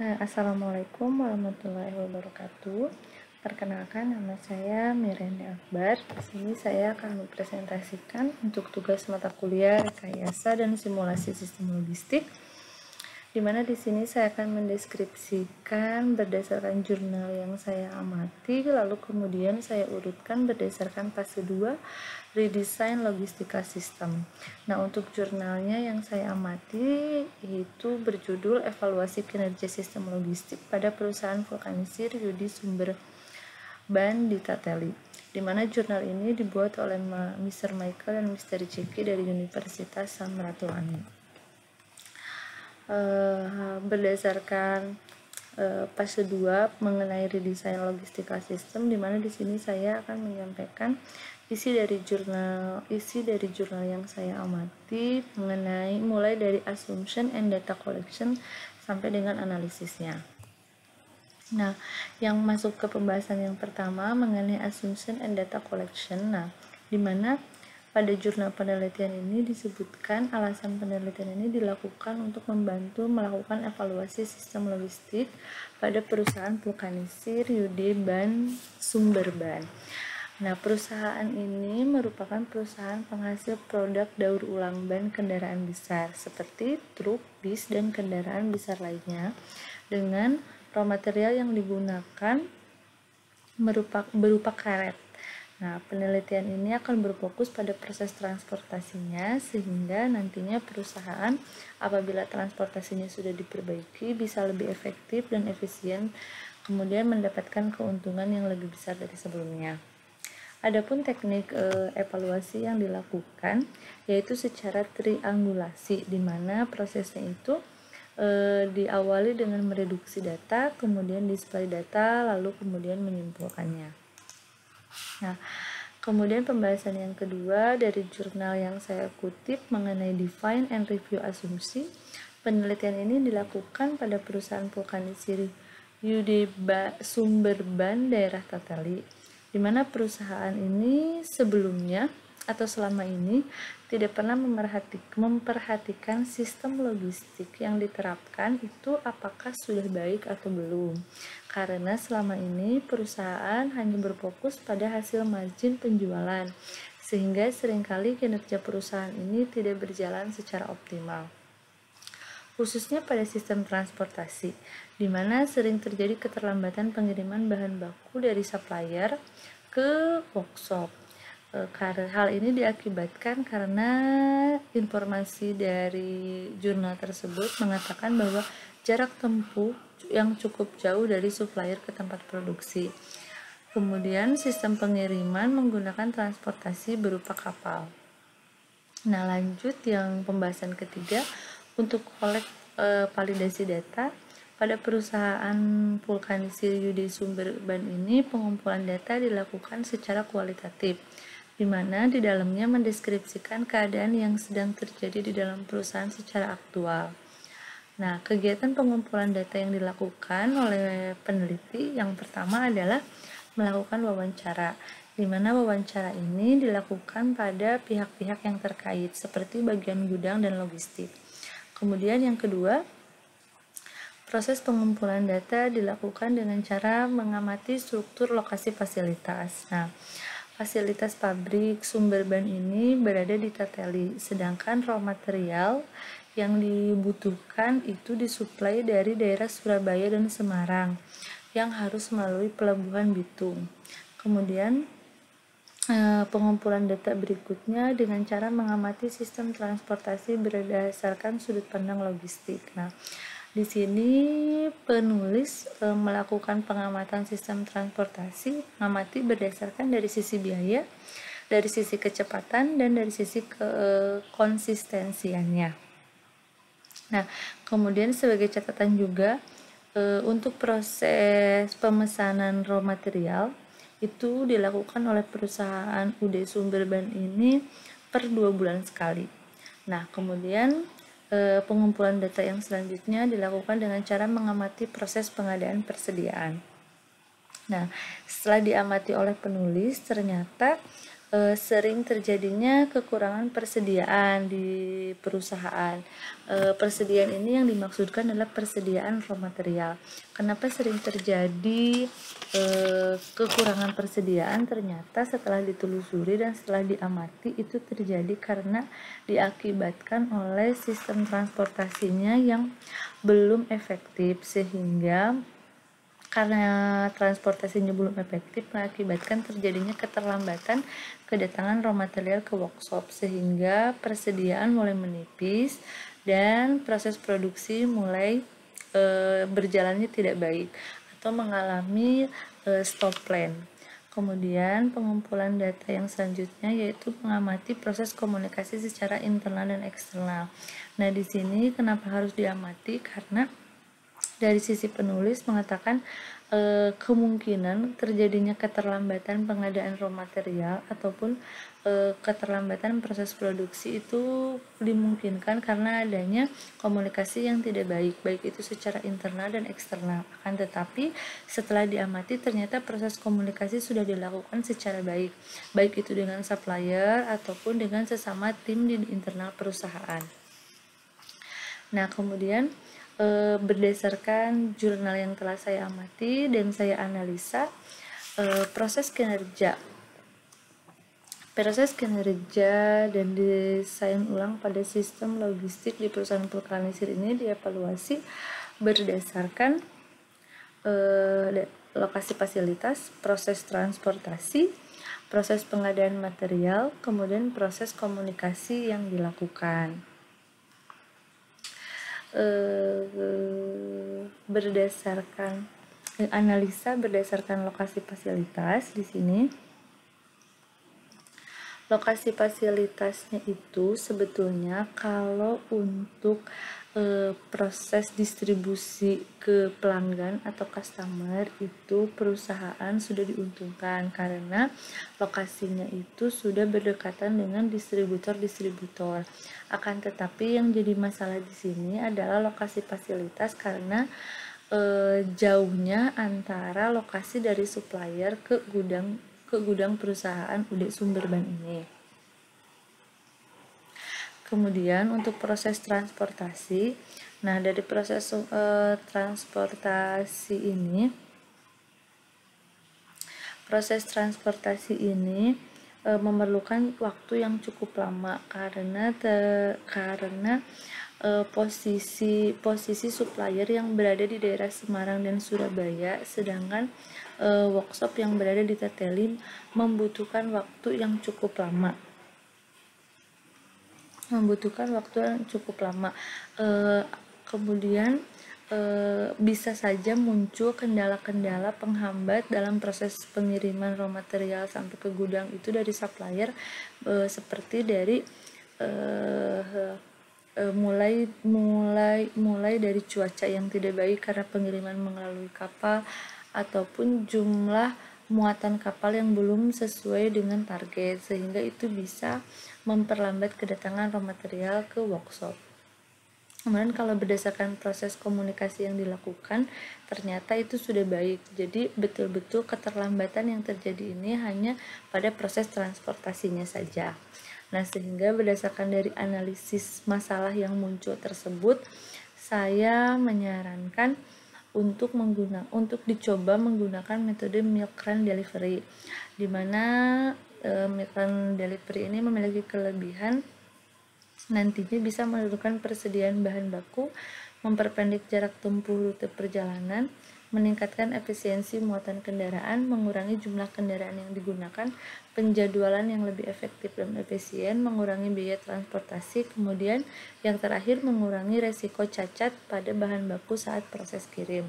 Assalamualaikum warahmatullahi wabarakatuh. Perkenalkan, nama saya Miranda Akbar. Di sini saya akan mempresentasikan untuk tugas mata kuliah rekayasa dan simulasi sistem logistik, di mana di sini saya akan mendeskripsikan berdasarkan jurnal yang saya amati, lalu kemudian saya urutkan berdasarkan fase 2 redesign logistika sistem. Nah, untuk jurnalnya yang saya amati itu berjudul Evaluasi Kinerja Sistem Logistik pada Perusahaan Vulkanisir Yudi Sumberban di Tateli, di mana jurnal ini dibuat oleh Mr. Michael dan Mr. Ceki dari Universitas Samratulangi. Berdasarkan fase 2 mengenai redesign logistika sistem, di mana di sini saya akan menyampaikan isi dari jurnal yang saya amati mengenai mulai dari assumption and data collection sampai dengan analisisnya. Nah, yang masuk ke pembahasan yang pertama mengenai assumption and data collection. Nah, di mana pada jurnal penelitian ini disebutkan alasan penelitian ini dilakukan untuk membantu melakukan evaluasi sistem logistik pada perusahaan vulkanisir Yudi Sumberban. Nah, perusahaan ini merupakan perusahaan penghasil produk daur ulang ban kendaraan besar seperti truk, bis, dan kendaraan besar lainnya, dengan raw material yang digunakan berupa karet. Nah, penelitian ini akan berfokus pada proses transportasinya, sehingga nantinya perusahaan apabila transportasinya sudah diperbaiki bisa lebih efektif dan efisien, kemudian mendapatkan keuntungan yang lebih besar dari sebelumnya. Adapun teknik evaluasi yang dilakukan yaitu secara triangulasi, di mana prosesnya itu diawali dengan mereduksi data, kemudian display data, lalu kemudian menyimpulkannya. Nah, kemudian pembahasan yang kedua dari jurnal yang saya kutip mengenai define and review asumsi. Penelitian ini dilakukan pada perusahaan vulkanisir Yudi Sumberban daerah Tateli, di mana perusahaan ini sebelumnya atau selama ini tidak pernah memperhatikan sistem logistik yang diterapkan itu apakah sudah baik atau belum, karena selama ini perusahaan hanya berfokus pada hasil margin penjualan, sehingga seringkali kinerja perusahaan ini tidak berjalan secara optimal, khususnya pada sistem transportasi, di mana sering terjadi keterlambatan pengiriman bahan baku dari supplier ke workshop. Hal ini diakibatkan karena informasi dari jurnal tersebut mengatakan bahwa jarak tempuh yang cukup jauh dari supplier ke tempat produksi. Kemudian sistem pengiriman menggunakan transportasi berupa kapal. Nah, lanjut yang pembahasan ketiga untuk validasi data. Pada perusahaan vulkanisir Yudi Sumberban ini, pengumpulan data dilakukan secara kualitatif, di mana di dalamnya mendeskripsikan keadaan yang sedang terjadi di dalam perusahaan secara aktual. Nah, kegiatan pengumpulan data yang dilakukan oleh peneliti yang pertama adalah melakukan wawancara, di mana wawancara ini dilakukan pada pihak-pihak yang terkait seperti bagian gudang dan logistik. Kemudian yang kedua, proses pengumpulan data dilakukan dengan cara mengamati struktur lokasi fasilitas. Nah, fasilitas pabrik Sumberban ini berada di Tateli, sedangkan raw material yang dibutuhkan itu disuplai dari daerah Surabaya dan Semarang yang harus melalui pelabuhan Bitung. Kemudian pengumpulan data berikutnya dengan cara mengamati sistem transportasi berdasarkan sudut pandang logistik. Nah, di sini penulis melakukan pengamatan sistem transportasi, mengamati berdasarkan dari sisi biaya, dari sisi kecepatan, dan dari sisi konsistensiannya. Nah, kemudian sebagai catatan juga untuk proses pemesanan raw material itu dilakukan oleh perusahaan UD Sumberban ini per 2 bulan sekali. Nah, kemudian pengumpulan data yang selanjutnya dilakukan dengan cara mengamati proses pengadaan persediaan. Nah, setelah diamati oleh penulis, ternyata sering terjadinya kekurangan persediaan di perusahaan. Persediaan ini yang dimaksudkan adalah persediaan raw material. Kenapa sering terjadi kekurangan persediaan? Ternyata setelah ditelusuri dan setelah diamati itu terjadi karena diakibatkan oleh sistem transportasinya yang belum efektif, sehingga karena transportasinya belum efektif mengakibatkan terjadinya keterlambatan kedatangan raw material ke workshop, sehingga persediaan mulai menipis dan proses produksi mulai berjalannya tidak baik atau mengalami stop plan. Kemudian pengumpulan data yang selanjutnya yaitu mengamati proses komunikasi secara internal dan eksternal. Nah, di sini kenapa harus diamati? Karena dari sisi penulis mengatakan kemungkinan terjadinya keterlambatan pengadaan raw material ataupun keterlambatan proses produksi itu dimungkinkan karena adanya komunikasi yang tidak baik, baik itu secara internal dan eksternal. Akan tetapi setelah diamati ternyata proses komunikasi sudah dilakukan secara baik, baik itu dengan supplier ataupun dengan sesama tim di internal perusahaan. Nah, kemudian berdasarkan jurnal yang telah saya amati dan saya analisa, proses kinerja dan desain ulang pada sistem logistik di perusahaan vulkanisir ini dievaluasi berdasarkan lokasi fasilitas, proses transportasi, proses pengadaan material, kemudian proses komunikasi yang dilakukan. Berdasarkan analisa berdasarkan lokasi fasilitas, di sini lokasi fasilitasnya itu sebetulnya kalau untuk proses distribusi ke pelanggan atau customer itu perusahaan sudah diuntungkan karena lokasinya itu sudah berdekatan dengan distributor. Akan tetapi yang jadi masalah di sini adalah lokasi fasilitas karena jauhnya antara lokasi dari supplier ke gudang perusahaan UD Sumberban ini. Kemudian untuk proses transportasi, nah dari proses transportasi ini memerlukan waktu yang cukup lama karena posisi supplier yang berada di daerah Semarang dan Surabaya, sedangkan workshop yang berada di Tetelin membutuhkan waktu yang cukup lama. Kemudian bisa saja muncul kendala-kendala penghambat dalam proses pengiriman raw material sampai ke gudang itu dari supplier, seperti dari mulai dari cuaca yang tidak baik karena pengiriman melalui kapal ataupun jumlah muatan kapal yang belum sesuai dengan target, sehingga itu bisa memperlambat kedatangan raw material ke workshop. Kemudian kalau berdasarkan proses komunikasi yang dilakukan ternyata itu sudah baik, jadi betul-betul keterlambatan yang terjadi ini hanya pada proses transportasinya saja. Nah, sehingga berdasarkan dari analisis masalah yang muncul tersebut, saya menyarankan untuk dicoba menggunakan metode milk run delivery, di mana milk run delivery ini memiliki kelebihan nantinya bisa menurunkan persediaan bahan baku, memperpendek jarak tempuh rute perjalanan, meningkatkan efisiensi muatan kendaraan, mengurangi jumlah kendaraan yang digunakan, penjadwalan yang lebih efektif dan efisien, mengurangi biaya transportasi, kemudian yang terakhir mengurangi resiko cacat pada bahan baku saat proses kirim.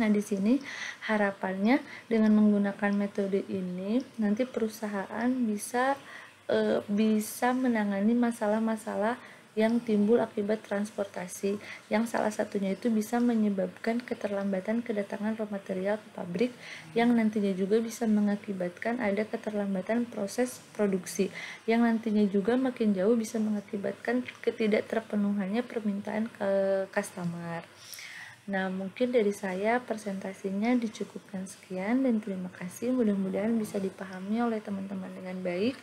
Nah, di sini harapannya dengan menggunakan metode ini nanti perusahaan bisa menangani masalah-masalah yang timbul akibat transportasi, yang salah satunya itu bisa menyebabkan keterlambatan kedatangan raw material ke pabrik, yang nantinya juga bisa mengakibatkan ada keterlambatan proses produksi, yang nantinya juga makin jauh bisa mengakibatkan ketidakterpenuhannya permintaan ke customer. Nah, mungkin dari saya presentasinya dicukupkan sekian dan terima kasih. Mudah-mudahan bisa dipahami oleh teman-teman dengan baik.